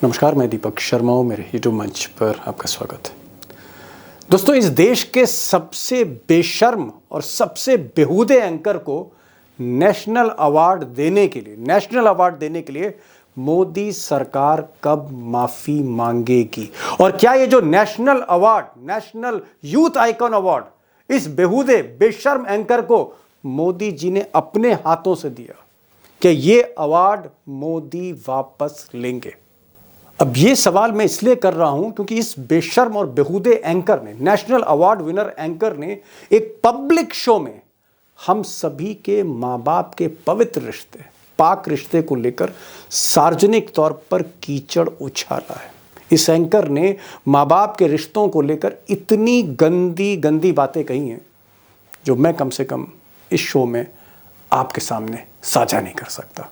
नमस्कार, मैं दीपक शर्मा हूँ। मेरे यूट्यूब मंच पर आपका स्वागत है। दोस्तों, इस देश के सबसे बेशर्म और सबसे बेहूदे एंकर को नेशनल अवार्ड देने के लिए मोदी सरकार कब माफी मांगेगी? और क्या ये जो national award, national youth icon award, इस बेहूदे बेशर्म एंकर को मोदी जी ने अपने हाथों से दिया, क्या ये अवार्ड मोदी वापस लेंगे? अब ये सवाल मैं इसलिए कर रहा हूं क्योंकि इस बेशर्म और बेहूदे एंकर ने, नेशनल अवार्ड विनर एंकर ने, एक पब्लिक शो में हम सभी के माँ बाप के पवित्र रिश्ते, पाक रिश्ते को लेकर सार्वजनिक तौर पर कीचड़ उछाला है। इस एंकर ने माँ बाप के रिश्तों को लेकर इतनी गंदी गंदी बातें कही हैं जो मैं कम से कम इस शो में आपके सामने साझा नहीं कर सकता।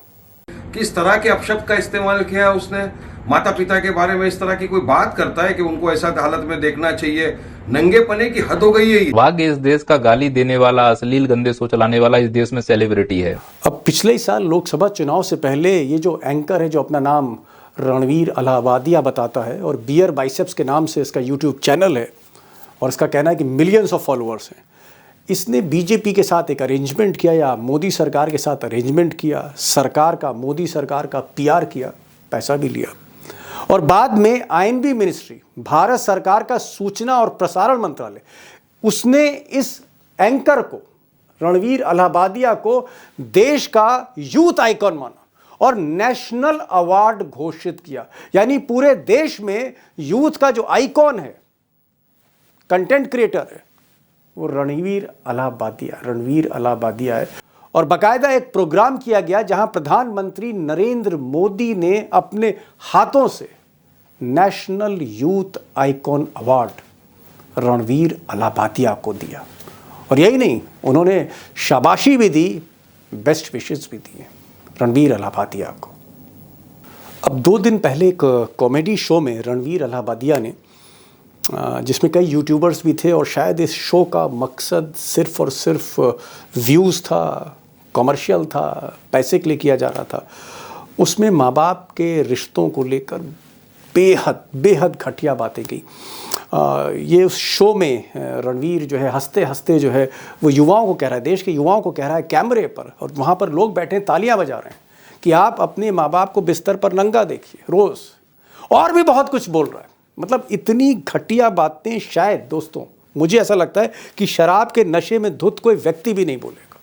किस तरह के अपशब्द का इस्तेमाल किया उसने, माता पिता के बारे में इस तरह की कोई बात करता है कि उनको ऐसा हालत में देखना चाहिए? नंगे पने की हद हो गई है। भाग्य इस देश का गाली देने वाला, अश्लील गंदे सोच चलाने वाला इस देश में सेलिब्रिटी है। अब पिछले ही साल लोकसभा चुनाव से पहले ये जो एंकर है, जो अपना नाम रणवीर अलाहाबादिया बताता है और बियर बाइसेप्स के नाम से इसका यूट्यूब चैनल है और इसका कहना है कि मिलियंस ऑफ फॉलोअर्स हैं, इसने बीजेपी के साथ एक अरेंजमेंट किया या मोदी सरकार के साथ अरेंजमेंट किया, सरकार का, मोदी सरकार का पीआर किया, पैसा भी लिया और बाद में आईएनबी मिनिस्ट्री, भारत सरकार का सूचना और प्रसारण मंत्रालय, उसने इस एंकर को, रणवीर अलाहाबादिया को, देश का यूथ आइकॉन माना और नेशनल अवार्ड घोषित किया। यानी पूरे देश में यूथ का जो आइकॉन है, कंटेंट क्रिएटर है, वो रणवीर अलाहाबादिया है। और बाकायदा एक प्रोग्राम किया गया जहां प्रधानमंत्री नरेंद्र मोदी ने अपने हाथों से national youth icon award Ranveer Allahabadia को दिया। और यही नहीं, उन्होंने शाबाशी भी दी, बेस्ट विशेस भी दिए रणवीर अलाहाबादिया को। अब 2 दिन पहले एक कॉमेडी शो में रणवीर अलाहाबादिया ने, जिसमें कई यूट्यूबर्स भी थे और शायद इस शो का मकसद सिर्फ और सिर्फ व्यूज़ था, कमर्शियल था, पैसे के लिए किया जा रहा था, उसमें माँ बाप के रिश्तों को लेकर बेहद घटिया बातें की। ये उस शो में रणवीर जो है हंसते हंसते जो है वो युवाओं को कह रहा है, देश के युवाओं को कह रहा है कैमरे पर, और वहाँ पर लोग बैठे तालियां बजा रहे हैं कि आप अपने माँ बाप को बिस्तर पर नंगा देखिए रोज़, और भी बहुत कुछ बोल रहा है। मतलब इतनी घटिया बातें शायद, दोस्तों, मुझे ऐसा लगता है कि शराब के नशे में धुत कोई व्यक्ति भी नहीं बोलेगा।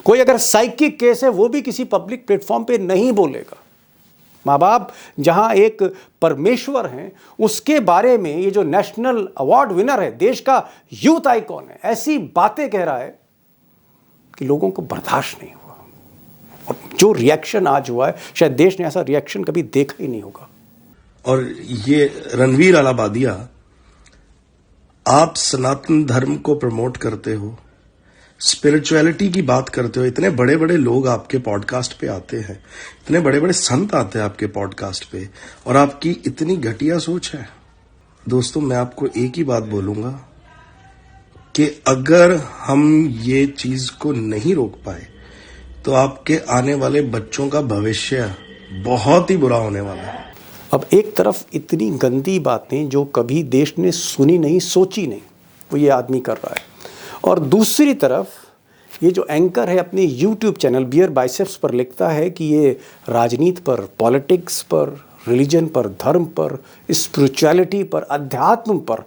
कोई अगर साइकिक केस है वो भी किसी पब्लिक प्लेटफॉर्म पे नहीं बोलेगा। माँ बाप जहां एक परमेश्वर हैं, उसके बारे में ये जो नेशनल अवार्ड विनर है, देश का यूथ आइकॉन है, ऐसी बातें कह रहा है कि लोगों को बर्दाश्त नहीं हुआ। और जो रिएक्शन आज हुआ है, शायद देश ने ऐसा रिएक्शन कभी देखा ही नहीं होगा। और ये रणवीर अलाहाबादिया, आप सनातन धर्म को प्रमोट करते हो, स्पिरिचुअलिटी की बात करते हो, इतने बड़े बड़े लोग आपके पॉडकास्ट पे आते हैं, इतने बड़े बड़े संत आते हैं आपके पॉडकास्ट पे, और आपकी इतनी घटिया सोच है। दोस्तों, मैं आपको एक ही बात बोलूंगा कि अगर हम ये चीज को नहीं रोक पाए तो आपके आने वाले बच्चों का भविष्य बहुत ही बुरा होने वाला है। अब एक तरफ इतनी गंदी बातें जो कभी देश ने सुनी नहीं, सोची नहीं, वो ये आदमी कर रहा है, और दूसरी तरफ ये जो एंकर है अपने यूट्यूब चैनल बियर बाइसेप्स पर लिखता है कि ये राजनीति पर, पॉलिटिक्स पर, रिलीजन पर, धर्म पर, स्पिरिचुअलिटी पर, अध्यात्म पर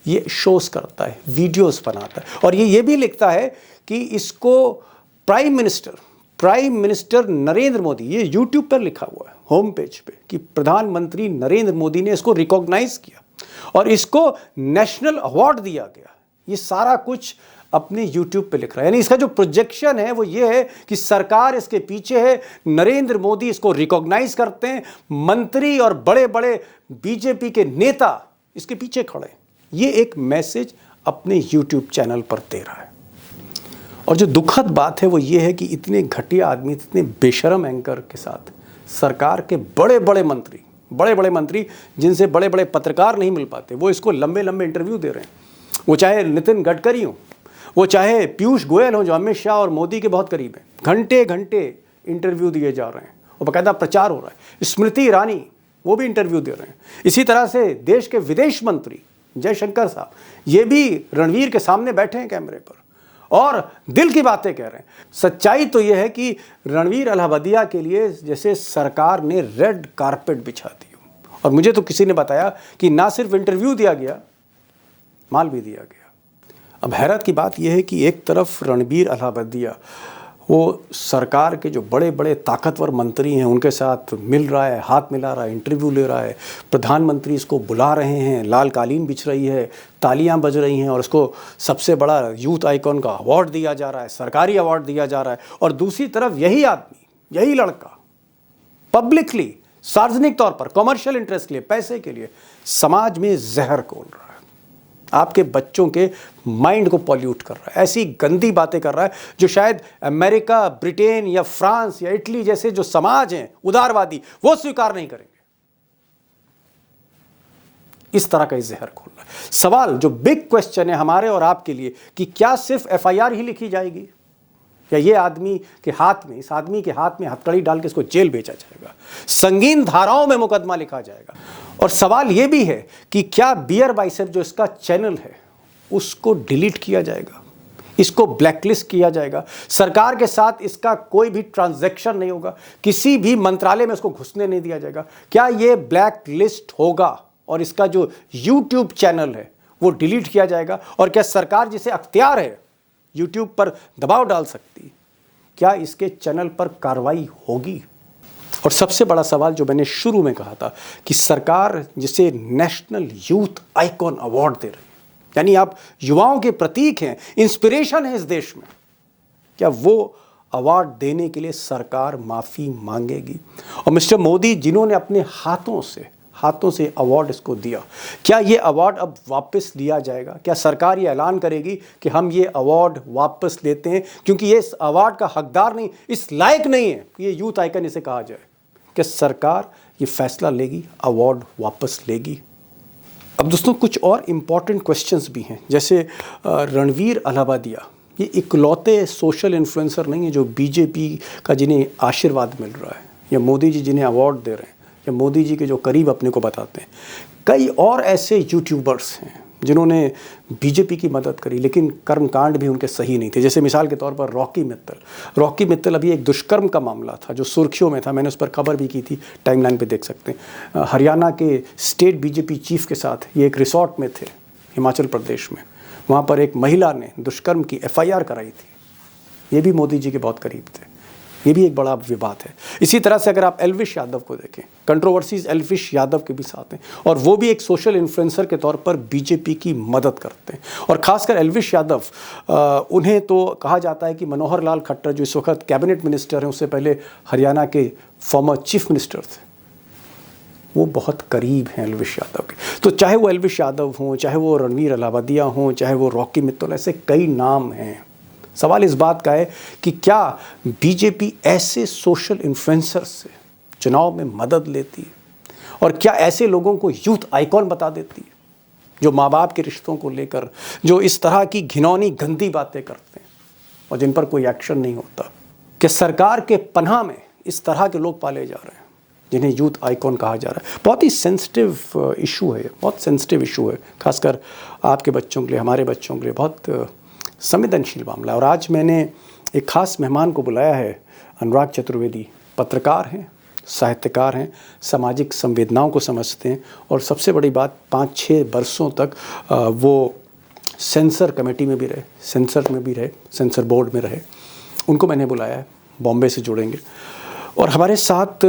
ये शोज करता है, वीडियोस बनाता है। और ये भी लिखता है कि इसको प्राइम मिनिस्टर नरेंद्र मोदी, ये यूट्यूब पर लिखा हुआ है होम पेज पे, कि प्रधानमंत्री नरेंद्र मोदी ने इसको रिकॉग्नाइज किया और इसको नेशनल अवार्ड दिया गया। ये सारा कुछ अपने यूट्यूब पे लिख रहा है। यानी इसका जो प्रोजेक्शन है वो ये है कि सरकार इसके पीछे है, नरेंद्र मोदी इसको रिकॉग्नाइज करते हैं, मंत्री और बड़े बड़े बीजेपी के नेता इसके पीछे खड़े हैं। ये एक मैसेज अपने यूट्यूब चैनल पर दे रहा है। और जो दुखद बात है वो ये है कि इतने घटिया आदमी, इतने बेशरम एंकर के साथ सरकार के बड़े बड़े मंत्री जिनसे बड़े बड़े पत्रकार नहीं मिल पाते, वो इसको लंबे लंबे इंटरव्यू दे रहे हैं। वो चाहे नितिन गडकरी हो, वो चाहे पीयूष गोयल हो जो अमित शाह और मोदी के बहुत करीब हैं, घंटे घंटे इंटरव्यू दिए जा रहे हैं और बाकायदा प्रचार हो रहा है। स्मृति ईरानी वो भी इंटरव्यू दे रहे हैं। इसी तरह से देश के विदेश मंत्री जयशंकर साहब, ये भी रणवीर के सामने बैठे हैं कैमरे पर और दिल की बातें कह रहे हैं। सच्चाई तो यह है कि रणवीर अलाहाबादिया के लिए जैसे सरकार ने रेड कारपेट बिछा दी। और मुझे तो किसी ने बताया कि ना सिर्फ इंटरव्यू दिया गया, माल भी दिया गया। अब हैरत की बात यह है कि एक तरफ रणवीर अलाहाबादिया वो सरकार के जो बड़े बड़े ताकतवर मंत्री हैं उनके साथ मिल रहा है, हाथ मिला रहा है, इंटरव्यू ले रहा है, प्रधानमंत्री इसको बुला रहे हैं, लाल कालीन बिछ रही है, तालियां बज रही हैं और उसको सबसे बड़ा यूथ आइकॉन का अवार्ड दिया जा रहा है, सरकारी अवार्ड दिया जा रहा है। और दूसरी तरफ यही आदमी, यही लड़का पब्लिकली, सार्वजनिक तौर पर, कॉमर्शियल इंटरेस्ट के लिए, पैसे के लिए समाज में जहर घोल रहा है, आपके बच्चों के माइंड को पॉल्यूट कर रहा है, ऐसी गंदी बातें कर रहा है जो शायद अमेरिका, ब्रिटेन या फ्रांस या इटली जैसे जो समाज हैं उदारवादी, वो स्वीकार नहीं करेंगे। इस तरह का जहर घोल रहा है। सवाल जो बिग क्वेश्चन है हमारे और आपके लिए कि क्या सिर्फ एफआईआर ही लिखी जाएगी या ये आदमी के हाथ में, इस आदमी के हाथ में हथकड़ी डाल के इसको जेल भेजा जाएगा, संगीन धाराओं में मुकदमा लिखा जाएगा। और सवाल ये भी है कि क्या बियर बाइसेप जो इसका चैनल है उसको डिलीट किया जाएगा, इसको ब्लैकलिस्ट किया जाएगा, सरकार के साथ इसका कोई भी ट्रांजैक्शन नहीं होगा, किसी भी मंत्रालय में इसको घुसने नहीं दिया जाएगा। क्या ये ब्लैक लिस्ट होगा और इसका जो यूट्यूब चैनल है वो डिलीट किया जाएगा? और क्या सरकार जिसे अख्तियार है यूट्यूब पर दबाव डाल सकती, क्या इसके चैनल पर कार्रवाई होगी? और सबसे बड़ा सवाल जो मैंने शुरू में कहा था कि सरकार जिसे नेशनल यूथ आइकॉन अवार्ड दे रही है, यानी आप युवाओं के प्रतीक हैं, इंस्पिरेशन है इस देश में, क्या वो अवार्ड देने के लिए सरकार माफ़ी मांगेगी? और मिस्टर मोदी जिन्होंने अपने हाथों से अवार्ड इसको दिया, क्या ये अवार्ड अब वापस लिया जाएगा? क्या सरकार ये ऐलान करेगी कि हम ये अवार्ड वापस लेते हैं क्योंकि ये इस अवार्ड का हकदार नहीं, इस लायक नहीं है कि ये यूथ आइकन इसे कहा जाए? क्या सरकार ये फैसला लेगी, अवार्ड वापस लेगी? अब दोस्तों कुछ और इम्पॉर्टेंट क्वेश्चंस भी हैं, जैसे रणवीर अलाहाबादिया ये इकलौते सोशल इन्फ्लुएंसर नहीं है जो बीजेपी का जिन्हें आशीर्वाद मिल रहा है या मोदी जी जिन्हें अवार्ड दे रहे हैं या मोदी जी के जो करीब अपने को बताते हैं। कई और ऐसे यूट्यूबर्स हैं जिन्होंने बीजेपी की मदद करी लेकिन कर्मकांड भी उनके सही नहीं थे। जैसे मिसाल के तौर पर रॉकी मित्तल अभी एक दुष्कर्म का मामला था जो सुर्खियों में था, मैंने उस पर खबर भी की थी, टाइमलाइन पे देख सकते हैं। हरियाणा के स्टेट बीजेपी चीफ के साथ ये एक रिसोर्ट में थे हिमाचल प्रदेश में, वहाँ पर एक महिला ने दुष्कर्म की एफआईआर कराई थी। ये भी मोदी जी के बहुत करीब थे, ये भी एक बड़ा विवाद है। इसी तरह से अगर आप एल्विश यादव को देखें, कंट्रोवर्सीज एल्विश यादव के भी साथ हैं और वो भी एक सोशल इन्फ्लुएंसर के तौर पर बीजेपी की मदद करते हैं। और ख़ासकर एल्विश यादव, उन्हें तो कहा जाता है कि मनोहर लाल खट्टर जो इस वक्त कैबिनेट मिनिस्टर हैं, उससे पहले हरियाणा के फॉर्मर चीफ मिनिस्टर थे, वो बहुत करीब हैं एल्विश यादव के। तो चाहे वो एल्विश यादव हों, चाहे वो रणवीर अलाहाबादिया हों, चाहे वो रॉकी मित्तल, ऐसे कई नाम हैं। सवाल इस बात का है कि क्या बीजेपी ऐसे सोशल इन्फ्लुएंसर से चुनाव में मदद लेती है और क्या ऐसे लोगों को यूथ आइकॉन बता देती है जो माँ बाप के रिश्तों को लेकर जो इस तरह की घिनौनी गंदी बातें करते हैं और जिन पर कोई एक्शन नहीं होता? कि सरकार के पनाह में इस तरह के लोग पाले जा रहे हैं जिन्हें यूथ आइकॉन कहा जा रहा है। बहुत ही सेंसिटिव इशू है, बहुत सेंसिटिव इशू है, खासकर आपके बच्चों के लिए, हमारे बच्चों के लिए बहुत संवेदनशील मामला है। और आज मैंने एक ख़ास मेहमान को बुलाया है, अनुराग चतुर्वेदी, पत्रकार हैं, साहित्यकार हैं, सामाजिक संवेदनाओं को समझते हैं और सबसे बड़ी बात 5-6 वर्षों तक वो सेंसर कमेटी में भी रहे, सेंसर बोर्ड में रहे। उनको मैंने बुलाया है, बॉम्बे से जुड़ेंगे और हमारे साथ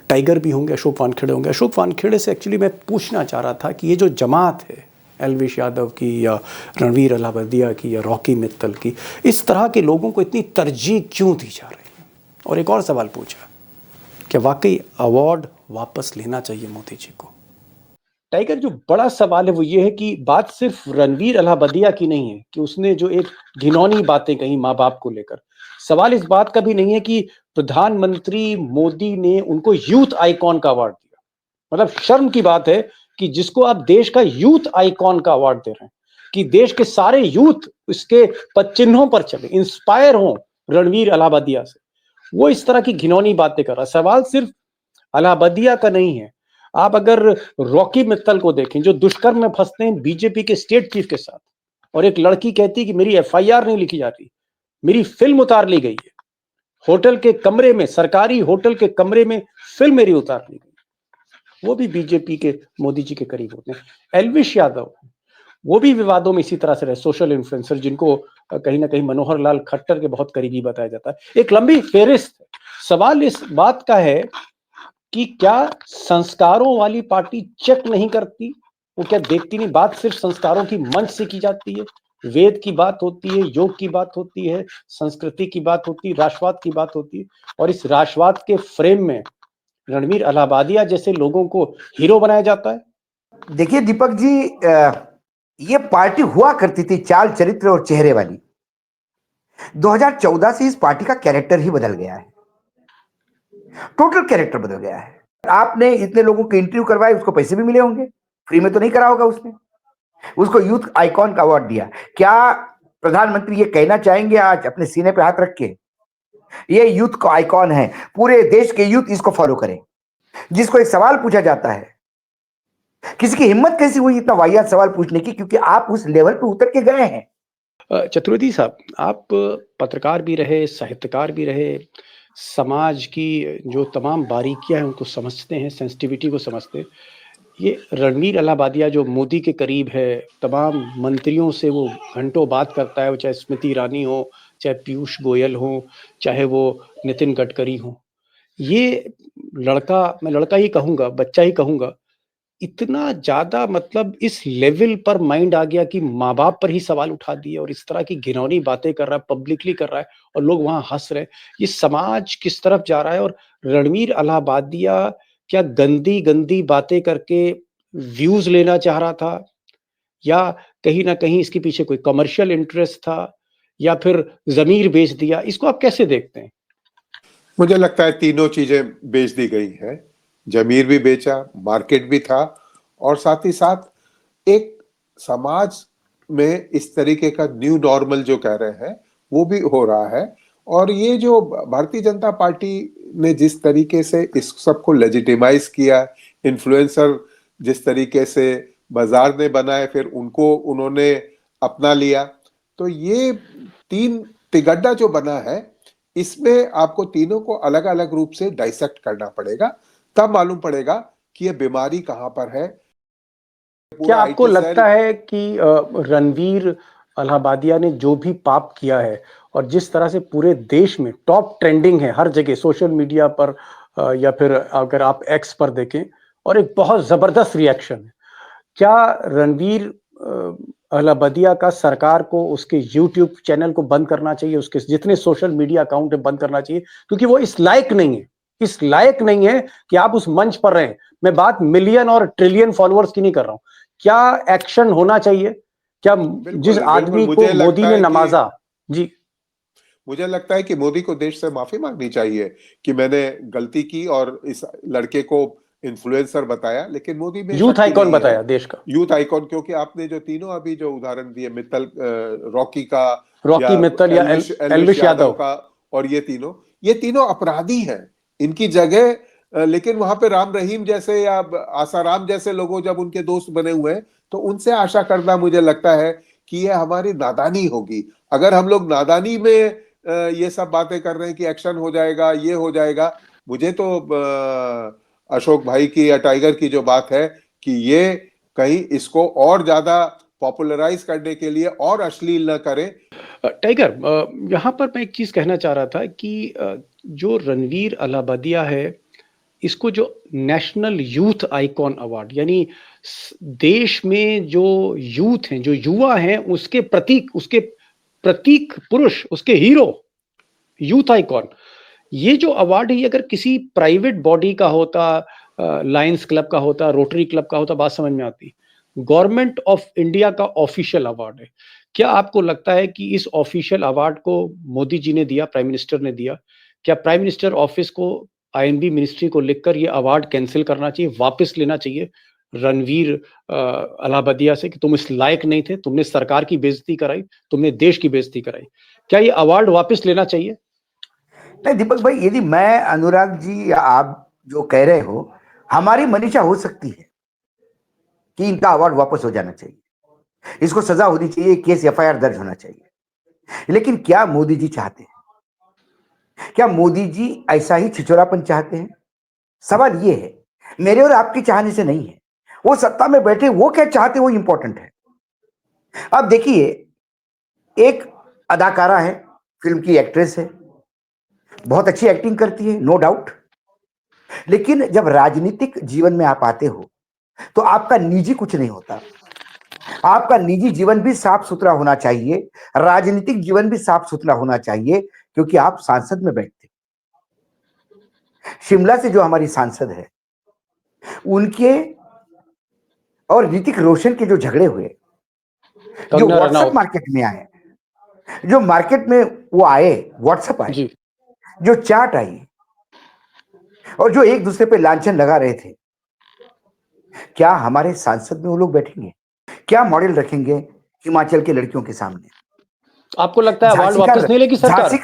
टाइगर भी होंगे, अशोक वानखेड़े होंगे। अशोक वानखेड़े से एक्चुअली मैं पूछना चाह रहा था कि ये जो जमात है एल्विश यादव की या रणवीर अलाहाबादिया की या रॉकी मित्तल की, इस तरह के लोगों को इतनी तरजीह क्यों दी जा रही है? और एक और सवाल पूछा, क्या वाकई अवार्ड वापस लेना चाहिए मोदी जी को? टाइगर, जो बड़ा सवाल है वो ये है कि बात सिर्फ रणवीर अलाहाबादिया की नहीं है कि उसने जो एक घिनौनी बातें कही माँ बाप को लेकर। सवाल इस बात का भी नहीं है कि प्रधानमंत्री मोदी ने उनको यूथ आइकॉन का अवार्ड दिया। मतलब शर्म की बात है कि जिसको आप देश का यूथ आइकॉन का अवार्ड दे रहे हैं, कि देश के सारे यूथ इसके पदचिन्हों पर चले, इंस्पायर हों रणवीर अलाहाबादिया से, वो इस तरह की घिनौनी बातें कर रहा है। सवाल सिर्फ अलाहाबादिया का नहीं है। आप अगर रॉकी मित्तल को देखें जो दुष्कर्म में फंसते हैं बीजेपी के स्टेट चीफ के साथ, और एक लड़की कहती है कि मेरी एफआईआर नहीं लिखी जाती, मेरी फिल्म उतार ली गई है, होटल के कमरे में, सरकारी होटल के कमरे में फिल्म मेरी उतार ली गई, वो भी बीजेपी के मोदी जी के करीब होते हैं। एलविश यादव, वो भी विवादों में इसी तरह से रहे, सोशल इन्फ्लुएंसर जिनको कहीं ना कहीं मनोहर लाल खट्टर के बहुत करीबी बताया जाता है। एक लंबी फेहरिस्त। सवाल इस बात का है कि क्या संस्कारों वाली पार्टी चेक नहीं करती, वो क्या देखती नहीं? बात सिर्फ संस्कारों की मंच से की जाती है, वेद की बात होती है, योग की बात होती है, संस्कृति की बात होती है, राष्ट्रवाद की बात होती है, और इस राष्ट्रवाद के फ्रेम में रणवीर अलाहाबादिया जैसे लोगों को हीरो बनाया जाता है। देखिए दीपक जी, ये पार्टी हुआ करती थी चाल चरित्र और चेहरे वाली। 2014 से इस पार्टी का कैरेक्टर ही बदल गया है, टोटल कैरेक्टर बदल गया है। आपने इतने लोगों के इंटरव्यू करवाए, उसको पैसे भी मिले होंगे, फ्री में तो नहीं करा होगा उसने। उसको यूथ आइकॉन का अवार्ड दिया। क्या प्रधानमंत्री ये कहना चाहेंगे आज अपने सीने पे हाथ रख के, ये यूथ का आइकॉन है, पूरे देश के यूथ इसको फॉलो करें? जिसको एक सवाल पूछा जाता है, किसी की हिम्मत कैसी हुई इतना वाहियात सवाल पूछने की? क्योंकि आप उस लेवल पे उतर के गए हैं। चतुर्वेदी साहब, आप पत्रकार भी रहे, साहित्यकार भी रहे, समाज की जो तमाम बारीकियां हैं उनको समझते हैं, सेंसिटिविटी को समझते हैं। ये रणवीर अलाहाबादिया जो मोदी के करीब है, तमाम मंत्रियों से वो घंटों बात करता है, वो चाहे स्मृति ईरानी हो, चाहे पीयूष गोयल हो, चाहे वो नितिन गडकरी हो, ये लड़का, मैं लड़का ही कहूंगा, बच्चा ही कहूंगा, इतना ज्यादा मतलब इस लेवल पर माइंड आ गया कि माँ बाप पर ही सवाल उठा दिए और इस तरह की घिनौनी बातें कर रहा है, पब्लिकली कर रहा है और लोग वहां हंस रहे हैं। ये समाज किस तरफ जा रहा है? और रणवीर अलाहाबादिया क्या गंदी गंदी बातें करके व्यूज लेना चाह रहा था, या कहीं ना कहीं इसके पीछे कोई कमर्शियल इंटरेस्ट था, या फिर जमीर बेच दिया? इसको आप कैसे देखते हैं? मुझे लगता है तीनों चीजें बेच दी गई हैं। जमीर भी बेचा, मार्केट भी था, और साथ ही साथ एक समाज में इस तरीके का न्यू नॉर्मल जो कह रहे हैं वो भी हो रहा है। और ये जो भारतीय जनता पार्टी ने जिस तरीके से इस सबको लेजिटिमाइज किया, इन्फ्लुएंसर जिस तरीके से बाजार ने बनाए, फिर उनको उन्होंने अपना लिया, तो ये तीन तिगड्डा जो बना है, इसमें आपको तीनों को अलग अलग रूप से डाइसेक्ट करना पड़ेगा, तब मालूम पड़ेगा कि ये बीमारी कहां पर है। क्या आपको लगता है कि रणवीर अलाहाबादिया ने जो भी पाप किया है और जिस तरह से पूरे देश में टॉप ट्रेंडिंग है हर जगह, सोशल मीडिया पर या फिर अगर आप एक्स पर देखें, और एक बहुत जबरदस्त रिएक्शन है, क्या रणवीर अलाहाबादिया का सरकार को उसके यूट्यूब चैनल को बंद करना चाहिए, उसके जितने सोशल मीडिया अकाउंट है बंद करना चाहिए? क्योंकि वो इस लायक नहीं है, इस लायक नहीं है कि आप उस मंच पर रहें। मैं बात मिलियन और ट्रिलियन फॉलोअर्स की नहीं कर रहा हूं। क्या एक्शन होना चाहिए? क्या जिस आदमी को मोदी ने नवाजा, जी, मुझे लगता है कि मोदी को देश से माफी मांगनी चाहिए कि मैंने गलती की और इस लड़के को इन्फ्लुएंसर बताया, लेकिन मोदी में यूथ आइकॉन बताया देश का, यूथ आइकॉन। क्योंकि आपने जो तीनों अभी जो उदाहरण दिए, मित्तल, रॉकी का, रॉकी मित्तल या एलविश यादव का, और ये तीनों अपराधी हैं इनकी जगह। लेकिन वहां पे राम रहीम जैसे या आसाराम जैसे लोगों जब उनके दोस्त बने हुए हैं, तो उनसे आशा करना मुझे लगता है कि ये हमारी नादानी होगी। अगर हम लोग नादानी में ये सब बातें कर रहे हैं कि एक्शन हो जाएगा, ये हो जाएगा, मुझे तो अशोक भाई की या टाइगर की जो बात है कि ये कहीं इसको और ज्यादा पॉपुलराइज करने के लिए और अश्लील न करे। टाइगर, यहाँ पर मैं एक चीज कहना चाह रहा था कि जो रणवीर अलाहाबादिया है, इसको जो नेशनल यूथ आइकॉन अवार्ड, यानी देश में जो यूथ हैं, जो युवा हैं, उसके प्रतीक पुरुष, उसके हीरो, यूथ आइकॉन, ये जो अवार्ड है, ये अगर किसी प्राइवेट बॉडी का होता, लायंस क्लब का होता, रोटरी क्लब का होता, बात समझ में आती। गवर्नमेंट ऑफ इंडिया का ऑफिशियल अवार्ड है। क्या आपको लगता है कि इस ऑफिशियल अवार्ड को मोदी जी ने दिया, प्राइम मिनिस्टर ने दिया? क्या प्राइम मिनिस्टर ऑफिस को, आईएनबी मिनिस्ट्री को लिखकर ये अवार्ड कैंसिल करना चाहिए, वापस लेना चाहिए रणवीर अलाहाबादिया से कि तुम इस लायक नहीं थे, तुमने सरकार की बेइज्जती कराई, तुमने देश की बेइज्जती कराई? क्या ये अवार्ड वापस लेना चाहिए? नहीं दीपक भाई, यदि मैं, अनुराग जी या आप जो कह रहे हो, हमारी मनीषा हो सकती है कि इनका अवार्ड वापस हो जाना चाहिए, इसको सजा होनी चाहिए, केस एफआईआर दर्ज होना चाहिए। लेकिन क्या मोदी जी चाहते हैं? क्या मोदी जी ऐसा ही छिछोरापन चाहते हैं? सवाल ये है, मेरे और आपके चाहने से नहीं है। वो सत्ता में बैठे वो क्या चाहते वो इंपॉर्टेंट है। अब देखिए, एक अदाकारा है, फिल्म की एक्ट्रेस है, बहुत अच्छी एक्टिंग करती है, नो डाउट। लेकिन जब राजनीतिक जीवन में आप आते हो तो आपका निजी कुछ नहीं होता। आपका निजी जीवन भी साफ सुथरा होना चाहिए, राजनीतिक जीवन भी साफ सुथरा होना चाहिए, क्योंकि आप सांसद में बैठते। शिमला से जो हमारी सांसद है, उनके और ऋतिक रोशन के जो झगड़े हुए, जो कंगना व्हाट्सएप रनौत। मार्केट में आए, जो मार्केट में वो आए, व्हाट्सएप आए, जी। जो चैट आई, और जो एक दूसरे पे लांछन लगा रहे थे, क्या हमारे सांसद में वो लोग बैठेंगे? क्या मॉडल रखेंगे हिमाचल के लड़कियों के सामने? आपको लगता है अवार्ड वापस नहीं लेगी सरकार? झांसी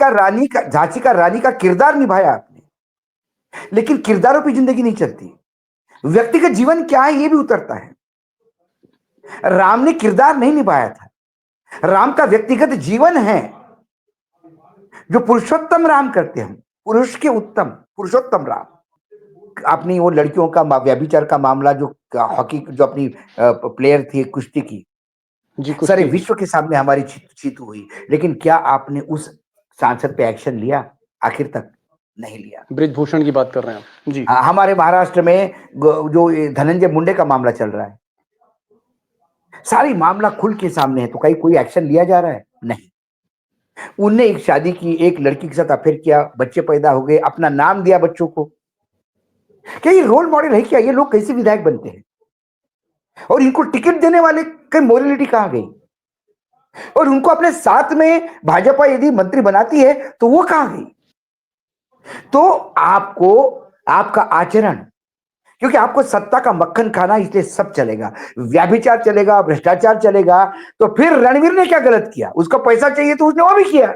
का रानी का किरदार निभाया आपने, लेकिन किरदारों पे जिंदगी नहीं चलती, व्यक्तिगत जीवन क्या है ये भी उतरता है। राम ने किरदार नहीं निभाया था, राम का व्यक्तिगत जीवन है जो पुरुषोत्तम राम करते हैं, पुरुष के उत्तम पुरुषोत्तम राम। आपने वो लड़कियों का व्यभिचार का मामला, जो हॉकी जो अपनी प्लेयर थी कुश्ती की, जी, कुछ सारे नहीं। विश्व के सामने हमारी जीत हुई, लेकिन क्या आपने उस सांसद पे एक्शन लिया? आखिर तक नहीं लिया। ब्रिजभूषण की बात कर रहे हैं आप? जी। हमारे महाराष्ट्र में जो धनंजय मुंडे का मामला चल रहा है, सारी मामला खुल के सामने है, तो कहीं कोई एक्शन लिया जा रहा है? नहीं। उनने एक शादी की, एक लड़की के साथ अफेयर किया, बच्चे पैदा हो गए, अपना नाम दिया बच्चों को। क्या ये रोल मॉडल है? क्या ये लोग कैसे विधायक बनते हैं? और इनको टिकट देने वाले की मोरलिटी कहां गई? और उनको अपने साथ में भाजपा यदि मंत्री बनाती है तो वो कहां गई? तो आपको आपका आचरण, क्योंकि आपको सत्ता का मक्खन खाना, इसलिए सब चलेगा, व्याभिचार चलेगा, भ्रष्टाचार चलेगा। तो फिर रणवीर ने क्या गलत किया? उसको पैसा चाहिए तो उसने वो भी किया।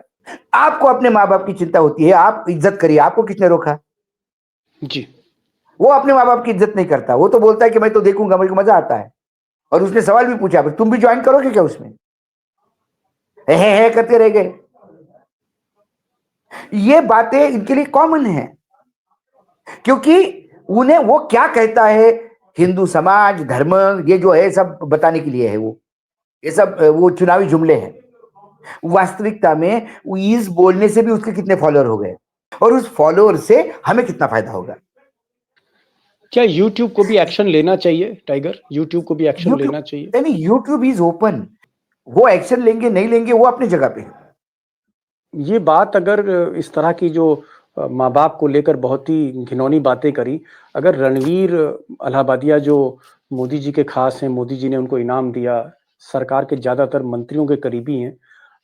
आपको अपने माँ बाप की चिंता होती है, आप इज्जत करिए, आपको किसने रोका? जी। वो अपने माँ बाप की इज्जत नहीं करता, वो तो बोलता है कि मैं तो देखूंगा, मेरे को मजा आता है। और उसने सवाल भी पूछा, तुम भी ज्वाइन करोगे क्या उसमें? है करते रह गए। ये बातें इनके लिए कॉमन है, क्योंकि उन्हें वो क्या कहता है, हिंदू समाज, धर्म, ये जो है सब बताने के लिए है। वो ये सब वो चुनावी जुमले हैं। वास्तविकता में वो इस बोलने से भी उसके कितने फॉलोअर हो गए, और उस फॉलोअर से हमें कितना फायदा होगा? क्या YouTube को भी एक्शन लेना चाहिए टाइगर? YouTube को भी एक्शन लेना चाहिए? यानी यूट्यूब इज ओपन, वो एक्शन लेंगे नहीं लेंगे वो अपनी जगह पे है। ये बात अगर इस तरह की जो माँ बाप को लेकर बहुत ही घिनौनी बातें करी, अगर रणवीर अलाहाबादिया जो मोदी जी के खास हैं, मोदी जी ने उनको इनाम दिया, सरकार के ज्यादातर मंत्रियों के करीबी हैं,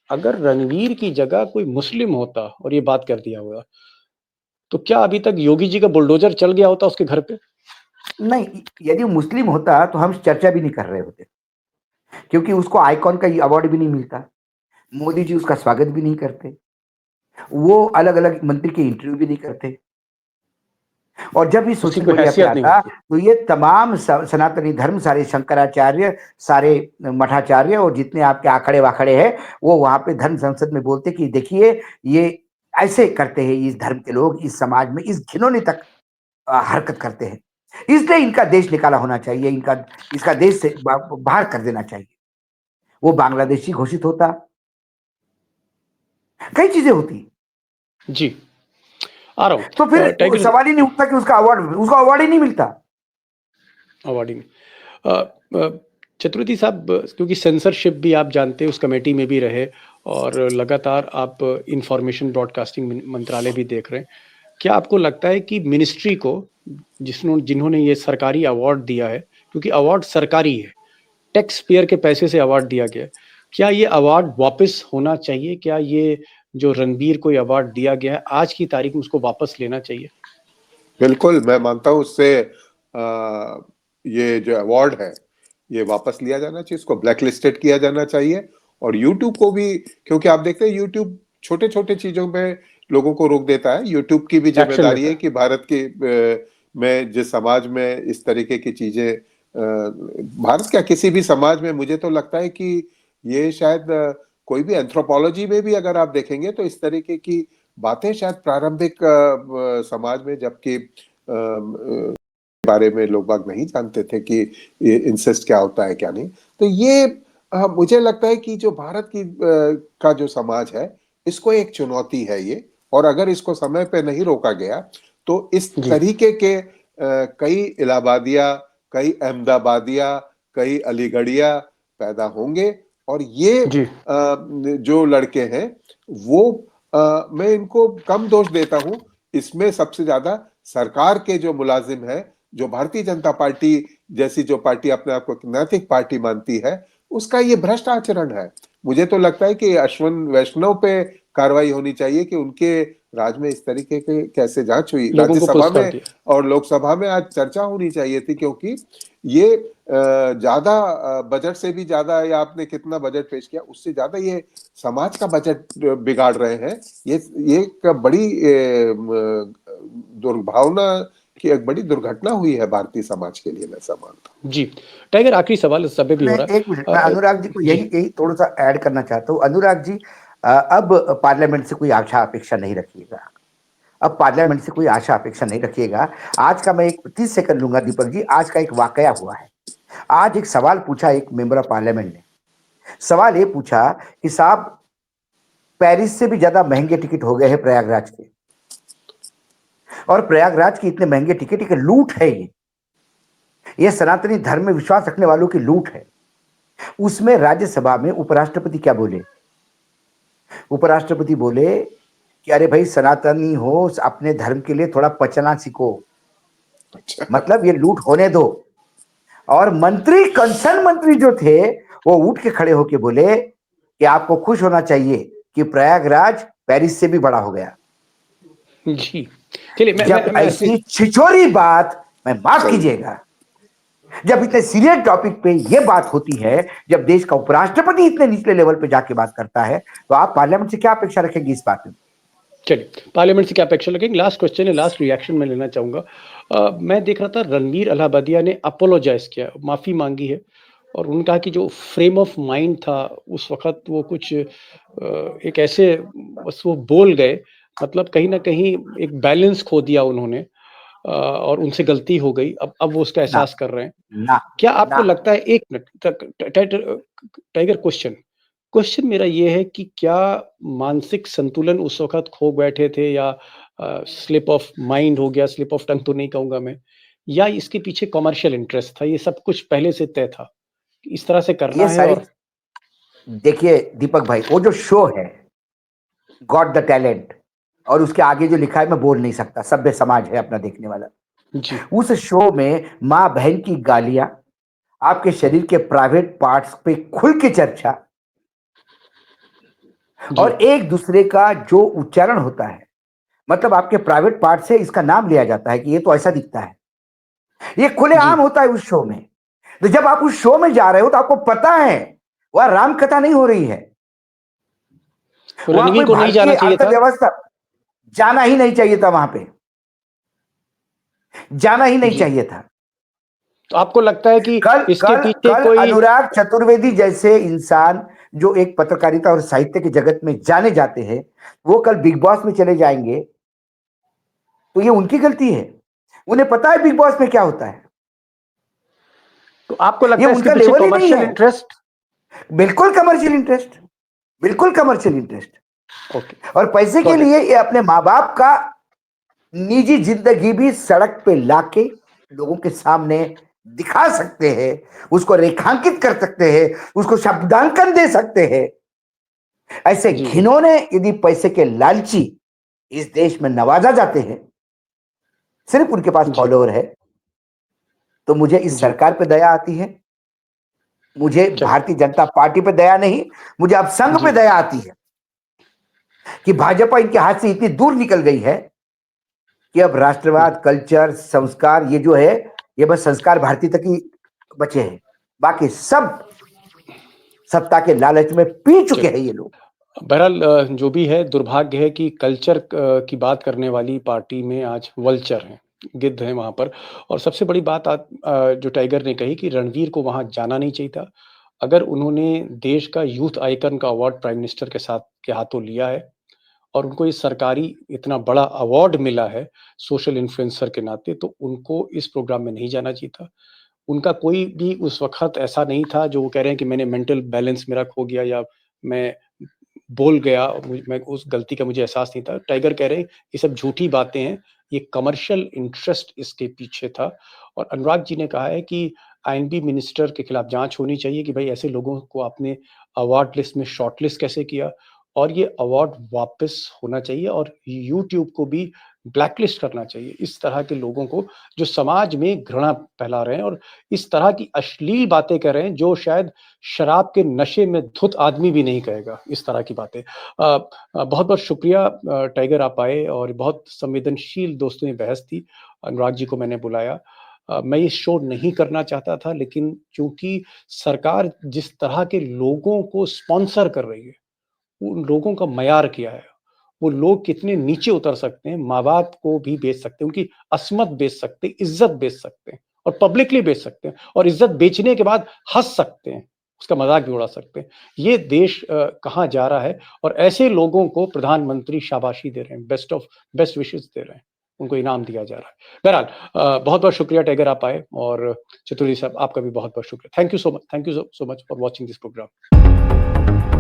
अगर रणवीर की जगह कोई मुस्लिम होता और ये बात कर दिया होगा, तो क्या अभी तक योगी जी का बुलडोजर चल गया होता उसके घर पे? नहीं, यदि मुस्लिम होता तो हम चर्चा भी नहीं कर रहे होते, क्योंकि उसको आइकॉन का अवार्ड भी नहीं मिलता, मोदी जी उसका स्वागत भी नहीं करते, वो अलग अलग मंत्री के इंटरव्यू भी नहीं करते। और जब भी उसकी सोशल कोई मीडिया पे हैसियत नहीं आता होती। तो ये तमाम सनातनी धर्म, सारे शंकराचार्य, सारे मठाचार्य और जितने आपके आखड़े वाखड़े हैं, वो वहां पे धर्म संसद में बोलते कि देखिए ये ऐसे करते हैं, इस धर्म के लोग इस समाज में इस घिनौनी तक हरकत करते हैं, इसलिए इनका देश निकाला होना चाहिए, इनका इसका देश से बाहर कर देना चाहिए। वो बांग्लादेशी घोषित होता, कई चीजें होती, जी, आ रहा तो हूँ फिर टाइगर। सवाल ही नहीं उठता कि उसका अवार्ड ही नहीं मिलता। अवार्डी में चतुर्थी साहब, क्योंकि सेंसरशिप भी आप जानते हैं, उस कमेटी में भी रहे और लगातार आप इंफॉर्मेशन ब्रॉडकास्टिंग मंत्रालय भी देख रहे हैं, क्या आपको लगता है कि मिनिस्ट्री को जिन्होंने ये सरकारी अवार्ड दिया है, क्योंकि अवार्ड सरकारी है, टैक्स पेयर के पैसे से अवार्ड दिया गया, क्या ये अवार्ड वापस होना चाहिए? क्या ये जो रणबीर को अवार्ड दिया गया है आज की तारीख में उसको वापस लेना चाहिए? बिल्कुल, मैं मानता हूँ उससे ये जो अवार्ड है ये वापस लिया जाना चाहिए, इसको ब्लैक लिस्टेड किया जाना चाहिए। और यूट्यूब को भी, क्योंकि आप देखते हैं यूट्यूब छोटे छोटे चीजों में लोगों को रोक देता है, यूट्यूब की भी जिम्मेदारी है कि भारत की में, जिस समाज में इस तरीके की चीजें भारत क्या किसी भी समाज में, मुझे तो लगता है कि ये शायद कोई भी एंथ्रोपोलॉजी में भी अगर आप देखेंगे तो इस तरीके की बातें शायद प्रारंभिक समाज में, जबकि बारे में लोग बाग नहीं जानते थे कि इंसेस्ट क्या होता है क्या नहीं। तो ये मुझे लगता है कि जो भारत की का जो समाज है, इसको एक चुनौती है ये, और अगर इसको समय पे नहीं रोका गया तो इस तरीके के कई इलाहाबादिया, कई अहमदाबादिया, कई अलीगढ़िया पैदा होंगे, और ये जो लड़के हैं वो मैं इनको कम दोष देता हूं, इसमें सबसे ज्यादा सरकार के जो मुलाजिम है, जो भारतीय जनता पार्टी जैसी जो पार्टी अपने आप को नैतिक पार्टी मानती है, उसका ये भ्रष्ट आचरण है। मुझे तो लगता है कि अश्विन वैष्णव पे कार्रवाई होनी चाहिए कि उनके राज में इस तरीके के कैसे जांच हुई। राज्यसभा में और लोकसभा में आज चर्चा होनी चाहिए थी, क्योंकि ये ज्यादा बजट से भी ज्यादा, या आपने कितना बजट पेश किया उससे ज्यादा ये समाज का बजट बिगाड़ रहे हैं। ये एक बड़ी दुर्भावना की एक बड़ी दुर्घटना हुई है भारतीय समाज के लिए, मैं ऐसा मानता हूँ। जी टाइगर, आखिरी सवाल इस समय भी हो रहा है। एक मिनट, मैं अनुराग जी को यही थोड़ा सा ऐड करना चाहता हूँ। अनुराग जी, अब पार्लियामेंट से कोई आशा अपेक्षा नहीं रखिएगा। अब पार्लियामेंट से कोई आशा अपेक्षा नहीं रखिएगा। आज का मैं एक 30 सेकंड लूंगा दीपक जी। आज का एक वाकया हुआ है। आज एक सवाल पूछा एक मेंबर ऑफ पार्लियामेंट ने। सवाल ये पूछा कि साहब, पेरिस से भी ज्यादा महंगे टिकट हो गए हैं प्रयागराज के, और प्रयागराज के इतने महंगे टिकट, एक लूट है ये सनातनी धर्म में विश्वास रखने वालों की लूट है। उसमें राज्यसभा में उपराष्ट्रपति क्या बोले? उपराष्ट्रपति बोले कि अरे भाई, सनातनी हो, अपने धर्म के लिए थोड़ा पचना सीखो। मतलब ये लूट होने दो। और मंत्री, कंसर्न मंत्री जो थे, वो उठ के खड़े होके बोले कि आपको खुश होना चाहिए कि प्रयागराज पेरिस से भी बड़ा हो गया। जी चलिए, जब ऐसी छिछोरी बात, मैं माफ कीजिएगा, जब इतने सीरियस टॉपिक पे ये बात होती है, जब देश का उपराष्ट्रपति इतने निचले लेवल पे जाके बात करता है, तो आप पार्लियामेंट से क्या अपेक्षा रखेंगे इस बात में? चलिए, पार्लियामेंट से क्या अपेक्षा रखेंगे? लास्ट क्वेश्चन है, लास्ट रिएक्शन में लेना चाहूंगा। मैं देख रहा था रणवीर अलाहाबादिया ने अपोलोजाइज किया, माफी मांगी है, और उन्होंने कहा कि जो फ्रेम ऑफ माइंड था उस वक्त, वो कुछ एक ऐसे बस वो बोल गए, मतलब कहीं ना कहीं एक बैलेंस खो दिया उन्होंने, और उनसे गलती हो गई। अब वो उसका एहसास कर रहे हैं। क्या आपको लगता है, एक मिनट टाइगर, क्वेश्चन मेरा ये है कि क्या मानसिक संतुलन उस वक्त खो बैठे थे, या स्लिप ऑफ माइंड हो गया, स्लिप ऑफ टंग तो नहीं कहूंगा मैं, या इसके पीछे कमर्शियल इंटरेस्ट था? ये सब कुछ पहले से तय था, इस तरह से करना है? और देखिए दीपक भाई, वो जो शो है गॉट द टैलेंट, और उसके आगे जो लिखा है मैं बोल नहीं सकता, सभ्य समाज है अपना देखने वाला जी। उस शो में माँ बहन की गालियां, आपके शरीर के प्राइवेट पार्ट्स पे खुल के चर्चा, और एक दूसरे का जो उच्चारण होता है, मतलब आपके प्राइवेट पार्ट से इसका नाम लिया जाता है कि ये तो ऐसा दिखता है, ये खुलेआम होता है उस शो में। तो जब आप उस शो में जा रहे हो तो आपको पता है वह राम कथा नहीं हो रही है, वहां को नहीं जाना चाहिए था, अर्थव्यवस्था जाना ही नहीं चाहिए था, वहां पे जाना ही नहीं चाहिए था। तो आपको लगता है कि इसके पीछे कोई अनुराग चतुर्वेदी जैसे इंसान जो एक पत्रकारिता और साहित्य के जगत में जाने जाते हैं, वो कल बिग बॉस में चले जाएंगे, तो ये उनकी गलती है? उन्हें पता है बिग बॉस में क्या होता है। तो आपको लगता है उनका इसके पीछे लेवल ही नहीं कमर्शियल है। इंटरेस्ट? बिल्कुल कमर्शियल इंटरेस्ट, बिल्कुल कमर्शियल इंटरेस्ट। ओके। और पैसे के लिए ये अपने माँ बाप का निजी जिंदगी भी सड़क पे लाके लोगों के सामने दिखा सकते हैं, उसको रेखांकित कर सकते हैं, उसको शब्दांकन दे सकते हैं। ऐसे घिनौने यदि पैसे के लालची इस देश में नवाजा जाते हैं, सिर्फ उनके पास फॉलोअर है, तो मुझे इस सरकार पे दया आती है, मुझे भारतीय जनता पार्टी पे दया नहीं, मुझे अब संघ पे दया आती है कि भाजपा इनके हाथ से इतनी दूर निकल गई है कि अब राष्ट्रवाद, कल्चर, संस्कार, ये जो है, ये बस संस्कार भारतीय तक ही बचे हैं, बाकी सब सत्ता के लालच में पी चुके हैं ये लोग। बहरहाल जो भी है, दुर्भाग्य है कि कल्चर की बात करने वाली पार्टी में आज वल्चर हैं। गिद्ध हैं वहाँ पर। और सबसे बड़ी बात जो टाइगर ने कही कि रणवीर को वहाँ जाना नहीं चाहिए था। अगर उन्होंने देश का यूथ आइकन का अवार्ड प्राइम मिनिस्टर के हाथों लिया है और उनको ये सरकारी इतना बड़ा अवार्ड मिला है सोशल इन्फ्लुएंसर के नाते, तो उनको इस प्रोग्राम में नहीं जाना चाहिए था। उनका कोई भी उस वक़्त ऐसा नहीं था जो वो कह रहे हैं कि मैंने मेंटल बैलेंस मेरा खो गया या मैं बोल गया, मैं उस गलती का मुझे एहसास नहीं था। टाइगर कह रहे हैं ये सब झूठी बातें हैं, ये कमर्शियल इंटरेस्ट इसके पीछे था। और अनुराग जी ने कहा है कि आईएनबी मिनिस्टर के खिलाफ जाँच होनी चाहिए कि भाई ऐसे लोगों को आपने अवार्ड लिस्ट में शॉर्टलिस्ट कैसे किया, और ये अवार्ड वापस होना चाहिए और यूट्यूब को भी ब्लैकलिस्ट करना चाहिए इस तरह के लोगों को जो समाज में घृणा फैला रहे हैं और इस तरह की अश्लील बातें कर रहे हैं जो शायद शराब के नशे में धुत आदमी भी नहीं कहेगा इस तरह की बातें। बहुत-बहुत शुक्रिया टाइगर आप आए और बहुत संवेदनशील दोस्तों ये बहस थी। अनुराग जी को मैंने बुलाया। मैं ये शो नहीं करना चाहता था लेकिन चूँकि सरकार जिस तरह के लोगों को स्पॉन्सर कर रही है, उन लोगों का मयार क्या है? वो लोग कितने नीचे उतर सकते हैं, माँ-बाप को भी बेच सकते हैं, उनकी अस्मत बेच सकते हैं, इज़्ज़त बेच सकते हैं और पब्लिकली बेच सकते हैं और इज़्ज़त बेचने के बाद हँस सकते हैं, उसका मज़ाक भी उड़ा सकते हैं। ये देश कहाँ जा रहा है और ऐसे लोगों को प्रधानमंत्री शाबाशी दे रहे हैं, बेस्ट विशेस दे रहे हैं, उनको इनाम दिया जा रहा है। बहरहाल बहुत-बहुत शुक्रिया टाइगर आप आए और चतुर्वेदी साहब आपका भी बहुत-बहुत शुक्रिया। Thank you so much for watching this programme.